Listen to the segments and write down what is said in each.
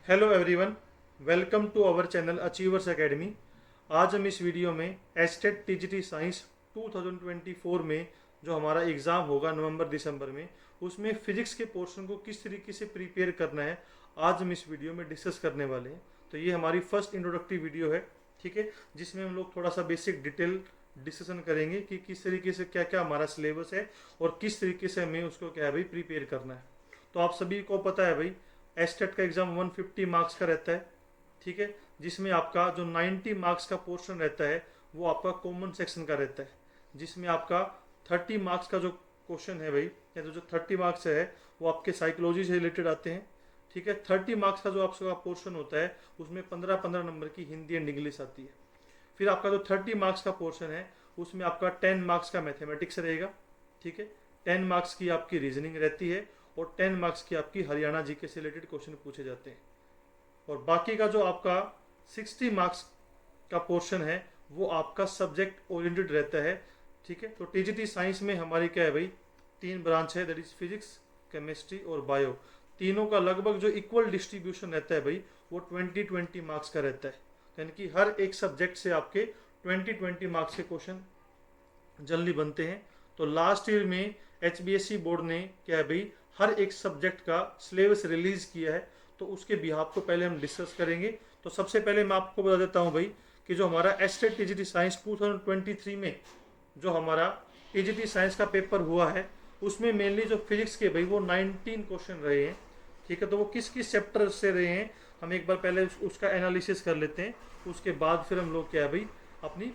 Hello everyone, welcome to our channel achievers academy. आज हम इस वीडियो में एस्टेट टीजीटी साइंस 2024 में जो हमारा एग्ज़ाम होगा नवंबर दिसंबर में, उसमें फिजिक्स के पोर्शन को किस तरीके से प्रिपेयर करना है आज हम इस वीडियो में डिस्कस करने वाले हैं। तो ये हमारी फर्स्ट इंट्रोडक्टरी वीडियो है, ठीक है, जिसमें हम लोग थोड़ा सा बेसिक डिटेल डिस्कशन करेंगे कि किस तरीके से क्या क्या हमारा सिलेबस है और किस तरीके से हमें उसको क्या है भाई प्रिपेयर करना है। तो आप सभी को पता है भाई, एस्टेट का एग्जाम 150 मार्क्स का रहता है, ठीक है, जिसमें आपका जो 90 मार्क्स का पोर्शन रहता है वो आपका कॉमन सेक्शन का रहता है, जिसमें आपका 30 मार्क्स का जो क्वेश्चन है भाई, या तो जो 30 मार्क्स है वो आपके साइकोलॉजी से रिलेटेड आते हैं, ठीक है। 30 मार्क्स का जो आपका पोर्शन होता है उसमें 15-15 नंबर की हिंदी एंड इंग्लिश आती है। फिर आपका जो 30 मार्क्स का पोर्शन है उसमें आपका 10 मार्क्स का मैथमेटिक्स रहेगा, ठीक है, 10 मार्क्स की आपकी रीजनिंग रहती है और 10 मार्क्स की आपकी हरियाणा जीके से रिलेटेड क्वेश्चन पूछे जाते हैं। और बाकी का जो आपका 60 मार्क्स का पोर्शन है वो आपका सब्जेक्ट ओरिएंटेड रहता है, ठीक है। तो टीजीटी साइंस में हमारी क्या है भाई, 3 ब्रांच है, दैट इज फिजिक्स, केमिस्ट्री और बायो। तीनों का लगभग जो इक्वल डिस्ट्रीब्यूशन रहता है भाई वो 20-20 मार्क्स का रहता है, यानी कि हर एक सब्जेक्ट से आपके 20-20 मार्क्स के क्वेश्चन जल्दी बनते हैं। तो लास्ट ईयर में एचबीएससी बोर्ड ने क्या है भाई हर एक सब्जेक्ट का सिलेबस रिलीज किया है, तो उसके बिहाफ को पहले हम डिस्कस करेंगे। तो सबसे पहले मैं आपको बता देता हूं भाई कि जो हमारा एस्टेट टीजीटी साइंस 2023 में जो हमारा टीजीटी साइंस का पेपर हुआ है उसमें मेनली जो फिजिक्स के भाई वो 19 क्वेश्चन रहे हैं, ठीक है। तो वो किस किस चैप्टर से रहे हैं हम एक बार पहले उसका एनालिसिस कर लेते हैं, उसके बाद फिर हम लोग क्या है भाई अपनी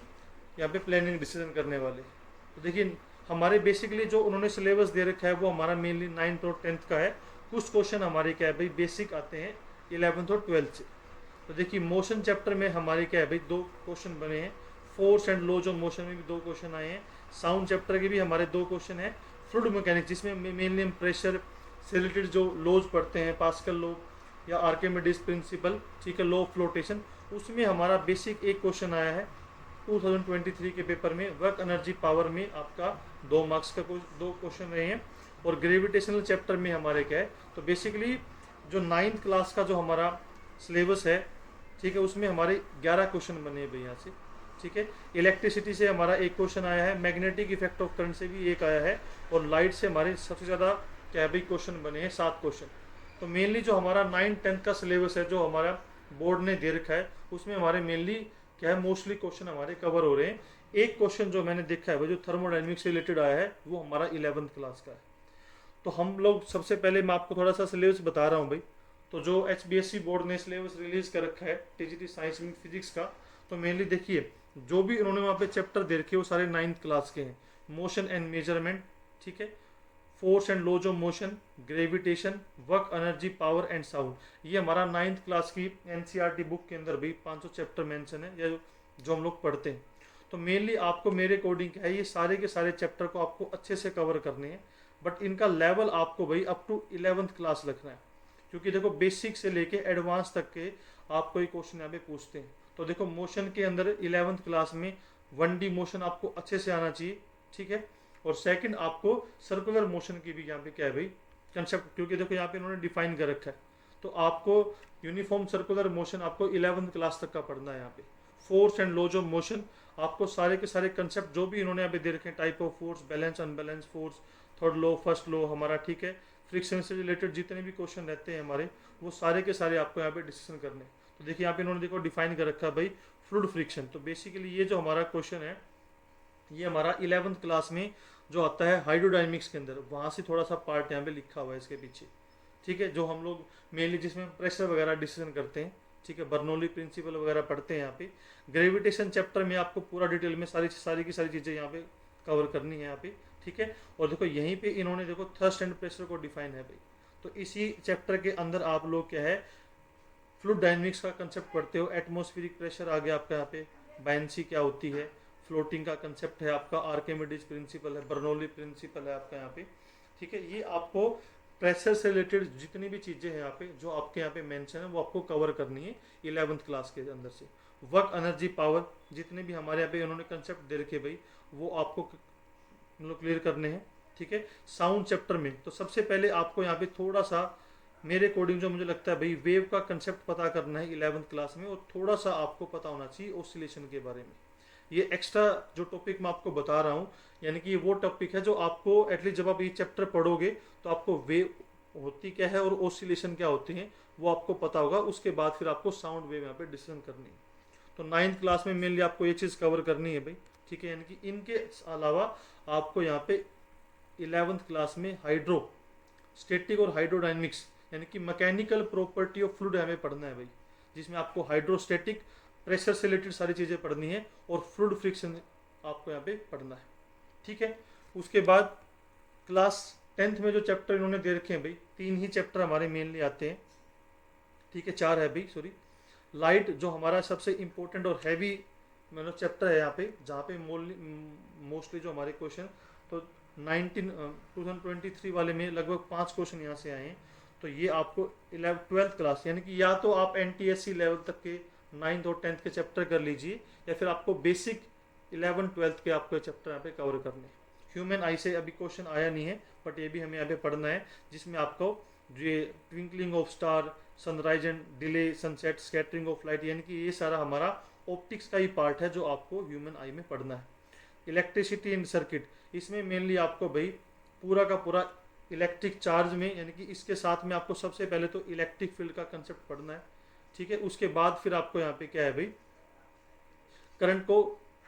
यहाँ पे प्लानिंग डिसीजन करने वाले। तो देखिए हमारे बेसिकली जो उन्होंने सिलेबस दे रखा है वो हमारा मेनली 9th और 10th का है। कुछ क्वेश्चन हमारे क्या है भाई बेसिक आते हैं 11th और 12th से। तो देखिए मोशन चैप्टर में हमारे क्या है भाई 2 क्वेश्चन बने हैं, force and laws of motion में भी 2 क्वेश्चन आए हैं। साउंड चैप्टर के भी हमारे 2 क्वेश्चन हैं। फ्लूइड मैकेनिक्स जिसमें मेनली हम प्रेशर से रिलेटेड जो लॉज पढ़ते हैं, पास्कल लॉ या आर्किमिडीज प्रिंसिपल, ठीक है, लॉ ऑफ फ्लोटेशन, उसमें हमारा बेसिक एक क्वेश्चन आया है 2023 के पेपर में। वर्क एनर्जी पावर में आपका 2 मार्क्स का 2 क्वेश्चन रहे हैं। और ग्रेविटेशनल चैप्टर में हमारे क्या है, तो बेसिकली जो 9th क्लास का जो हमारा सिलेबस है, ठीक है, उसमें हमारे 11 क्वेश्चन बने हैं भाई यहाँ से, ठीक है। इलेक्ट्रिसिटी से हमारा एक क्वेश्चन आया है, मैग्नेटिक इफेक्ट ऑफ करंट से भी एक आया है, और लाइट से हमारे सबसे ज़्यादा क्या है भाई क्वेश्चन बने हैं 7 क्वेश्चन। तो मेनली जो हमारा 9th-10th का सिलेबस है जो हमारा बोर्ड ने दे रखा है उसमें हमारे मेनली क्या है मोस्टली क्वेश्चन हमारे कवर हो रहे हैं। एक क्वेश्चन जो मैंने देखा है वो जो थर्मोडाइनमिक्स से रिलेटेड आया है वो हमारा 11th क्लास का है। तो हम लोग सबसे पहले मैं आपको थोड़ा सा सिलेबस बता रहा हूँ भाई। तो जो एचबीएससी बोर्ड ने सिलेबस रिलीज कर रखा है टीजीटी साइंस में फिजिक्स का, तो मेनली देखिए जो भी उन्होंने वहाँ पे चैप्टर दे रखे वो सारे 9th क्लास के हैं। मोशन एंड मेजरमेंट, ठीक है, force and laws of motion, gravitation, work energy power and sound, ये हमारा 9th क्लास की एनसीईआरटी बुक के अंदर भी 500 चैप्टर मेंशन है या जो हम लोग पढ़ते हैं। तो मेनली आपको मेरे अकॉर्डिंग क्या है ये सारे के सारे चैप्टर को आपको अच्छे से कवर करने हैं, बट इनका लेवल आपको भाई अप टू 11th क्लास रखना है, क्योंकि देखो बेसिक से लेके एडवांस तक के आपको ये क्वेश्चन यहाँ पे पूछते हैं। तो देखो मोशन के अंदर 11th क्लास में 1D मोशन आपको अच्छे से आना चाहिए, ठीक है। और सेकंड आपको सर्कुलर मोशन की भी यहाँ पे क्या है भाई कंसेप्ट, क्योंकि देखो यहाँ पे इन्होंने डिफाइन कर रखा है। तो आपको यूनिफॉर्म सर्कुलर मोशन आपको 11th क्लास तक का पढ़ना है। यहाँ पे force and laws of motion आपको सारे के सारे कंसेप्ट जो भी इन्होंने यहाँ पे दे रखे हैं, type of force, balance unbalance force, third law, first law हमारा, ठीक है, फ्रिक्शन से रिलेटेड जितने भी क्वेश्चन रहते हैं हमारे वो सारे के सारे आपको यहाँ पे डिस्कशन करने। तो देखिए यहाँ पे इन्होंने देखो डिफाइन कर रखा है भाई फ्लूइड फ्रिक्शन। तो बेसिकली ये जो हमारा क्वेश्चन है ये हमारा 11th क्लास में जो आता है हाइड्रोडायनेमिक्स के अंदर, वहाँ से थोड़ा सा पार्ट यहाँ पे लिखा हुआ है इसके पीछे, ठीक है, जो हम लोग मेनली जिसमें प्रेशर वगैरह डिसीजन करते हैं, ठीक है, बर्नौली प्रिंसिपल वगैरह पढ़ते हैं यहाँ पे। ग्रेविटेशन चैप्टर में आपको पूरा डिटेल में सारी की सारी चीज़ें यहाँ पे कवर करनी है यहाँ पे, ठीक है। और देखो यहीं पे इन्होंने देखो थर्स्ट एंड प्रेशर को डिफाइन है भाई। तो इसी चैप्टर के अंदर आप लोग क्या है फ्लूइड डायनेमिक्स का कंसेप्ट पढ़ते हो, एटमॉस्फेरिक प्रेशर आ गया आपका यहाँ पे, बायनेंसी क्या होती है, फ्लोटिंग का कंसेप्ट है आपका, आर्किमिडीज प्रिंसिपल है, बर्नौली प्रिंसिपल है आपका यहाँ पे, ठीक है। ये आपको प्रेशर से रिलेटेड जितनी भी चीज़ें हैं यहाँ पे जो आपके यहाँ पे मेंशन है वो आपको कवर करनी है 11th क्लास के अंदर से। वर्क एनर्जी पावर जितने भी हमारे यहाँ पे उन्होंने कंसेप्ट दे रखे भाई वो आपको मतलब क्लियर करने हैं, ठीक है। साउंड चैप्टर में तो सबसे पहले आपको यहाँ पे थोड़ा सा मेरे अकॉर्डिंग जो मुझे लगता है भाई, वेव का कंसेप्ट पता करना है 11th क्लास में, और थोड़ा सा आपको पता होना चाहिए ऑसिलेशन के बारे में। ये एक्स्ट्रा जो टॉपिक मैं आपको बता रहा हूँ, यानी कि ये वो टॉपिक है जो आपको एटलीस्ट जब आप ये चैप्टर पढ़ोगे तो आपको वेव होती क्या है और ऑसिलेशन क्या होती हैं वो आपको पता होगा। उसके बाद फिर आपको साउंड वेव यहाँ पे डिसीजन करनी है। तो 9th क्लास में मेनली आपको ये चीज़ कवर करनी है भाई, ठीक है। यानी कि इनके अलावा आपको यहाँ पे 11th क्लास में हाइड्रो स्टैटिक और हाइड्रोडायनिक्स यानी कि मैकेनिकल प्रॉपर्टी ऑफ फ्लूइड हमें पढ़ना है भाई, जिसमें आपको हाइड्रोस्टैटिक प्रेशर से रिलेटेड सारी चीज़ें पढ़नी है और फ्लूइड फ्रिक्शन आपको यहाँ पे पढ़ना है, ठीक है। उसके बाद क्लास 10th में जो चैप्टर इन्होंने दे रखे हैं भाई, 3 ही चैप्टर हमारे मेनली आते हैं, ठीक है, 4 है भाई, सॉरी। लाइट जो हमारा सबसे इम्पोर्टेंट और हैवी मतलब चैप्टर है यहाँ पे, जहाँ पे मोस्टली जो हमारे क्वेश्चन तो 2023 वाले में लगभग 5 क्वेश्चन यहाँ से आए हैं। तो ये आपको 12th क्लास यानी कि या तो आप NTSC लेवल तक के 9th और 10th के चैप्टर कर लीजिए, या फिर आपको बेसिक 11 12th के आपको चैप्टर यहाँ पे कवर करने हैं। ह्यूमन आई से अभी क्वेश्चन आया नहीं है, बट ये भी हमें यहाँ पे पढ़ना है, जिसमें आपको ये twinkling of star, sunrise and delay, sunset, scattering of light, यानी कि ये सारा हमारा ऑप्टिक्स का ही पार्ट है जो आपको ह्यूमन आई में पढ़ना है। इलेक्ट्रिसिटी इन सर्किट, इसमें मेनली आपको भाई पूरा का पूरा इलेक्ट्रिक चार्ज में, यानी कि इसके साथ में आपको सबसे पहले तो इलेक्ट्रिक फील्ड का कंसेप्ट पढ़ना है, ठीक है। उसके बाद फिर आपको यहाँ पे क्या है भाई, करंट को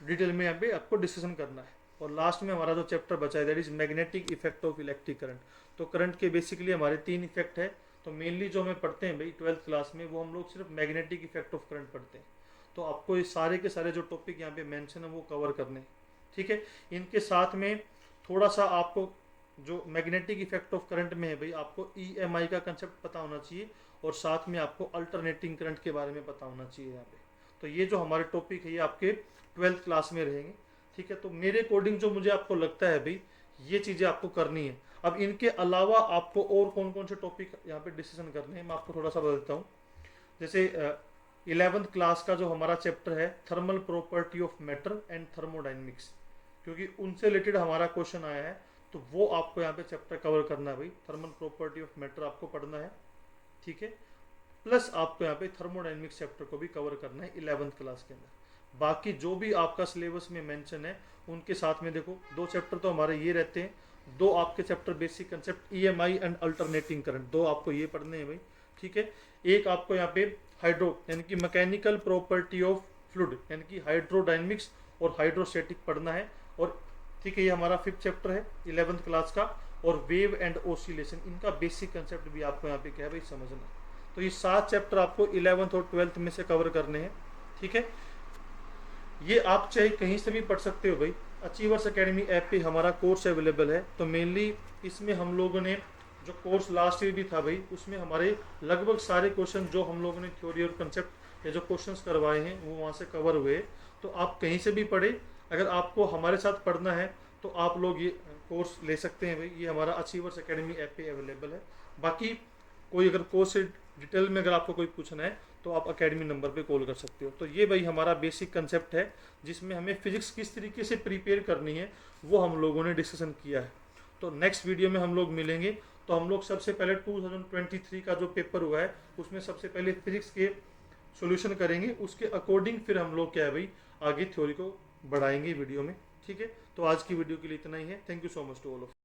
डिटेल में यहाँ पे आपको डिस्कशन करना है। और लास्ट में हमारा जो चैप्टर बचा है that is magnetic effect of electric current. तो करंट के बेसिकली हमारे 3 इफेक्ट है। तो मेनली जो हमें पढ़ते हैं भाई 12th क्लास में, वो हम लोग सिर्फ मैग्नेटिक इफेक्ट ऑफ करंट पढ़ते हैं। तो आपको ये सारे के सारे जो टॉपिक यहाँ पे मेंशन है वो कवर करने हैं, ठीक है। इनके साथ में थोड़ा सा आपको जो मैग्नेटिक इफेक्ट ऑफ करंट में है भाई, आपको EMI का कंसेप्ट पता होना चाहिए, और साथ में आपको अल्टरनेटिंग करंट के बारे में पता होना चाहिए यहाँ पे। तो ये जो हमारे टॉपिक है ये आपके 12th क्लास में रहेंगे, ठीक है। तो मेरे अकॉर्डिंग जो मुझे आपको लगता है भाई, ये चीज़ें आपको करनी है। अब इनके अलावा आपको और कौन कौन से टॉपिक यहाँ पे डिस्कशन करने हैं, मैं आपको थोड़ा सा बता देता हूँ। जैसे 11th क्लास का जो हमारा चैप्टर है thermal property of matter and thermodynamics, क्योंकि उनसे रिलेटेड हमारा क्वेश्चन आया है, तो वो आपको यहाँ पे चैप्टर कवर करना है भाई। थर्मल प्रॉपर्टी ऑफ मैटर आपको पढ़ना है, ठीक है। प्लस आपको यहाँ पे थर्मोडाइनमिक्स चैप्टर को भी कवर करना है 11th क्लास के अंदर। बाकी जो भी आपका सिलेबस में मेंशन है उनके साथ में देखो 2 चैप्टर तो हमारे ये रहते हैं, 2 आपके chapter basic concept EMI and alternating current, 2 आपको ये पढ़ने हैं भाई, ठीक है। एक आपको यहाँ पे हाइड्रो यानी कि मैकेनिकल प्रॉपर्टी ऑफ फ्लूइड यानी कि हाइड्रोडायनेमिक्स और हाइड्रोस्टैटिक पढ़ना है, और ठीक है ये हमारा 5th चैप्टर है 11th क्लास का। और वेव एंड ऑसिलेशन, इनका बेसिक कंसेप्ट भी आपको यहाँ पे क्या है भाई समझना। तो ये 7 चैप्टर आपको 11th और 12th में से कवर करने हैं, ठीक है। ये आप चाहे कहीं से भी पढ़ सकते हो भाई। अचीवर्स एकेडमी ऐप पे हमारा कोर्स अवेलेबल है। तो मेनली इसमें हम लोगों ने जो कोर्स लास्ट ईयर भी था भाई, उसमें हमारे लगभग सारे क्वेश्चन जो हम लोगों ने थ्योरी और कंसेप्ट या जो क्वेश्चंस करवाए हैं वो वहाँ से कवर हुए। तो आप कहीं से भी पढ़े, अगर आपको हमारे साथ पढ़ना है तो आप लोग ये कोर्स ले सकते हैं भाई। ये हमारा अचीवर्स एकेडमी ऐप पे अवेलेबल है। बाकी कोई अगर कोर्स से डिटेल में अगर आपको कोई पूछना है तो आप एकेडमी नंबर पे कॉल कर सकते हो। तो ये भाई हमारा बेसिक कंसेप्ट है, जिसमें हमें फिजिक्स किस तरीके से प्रिपेयर करनी है वो हम लोगों ने डिस्कशन किया है। तो नेक्स्ट वीडियो में हम लोग मिलेंगे। तो हम लोग सबसे पहले 2023 का जो पेपर हुआ है उसमें सबसे पहले फिजिक्स के सॉल्यूशन करेंगे, उसके अकॉर्डिंग फिर हम लोग क्या है भाई आगे थ्योरी को बढ़ाएंगे वीडियो में, ठीक है। तो आज की वीडियो के लिए इतना ही है। Thank you so much to all of.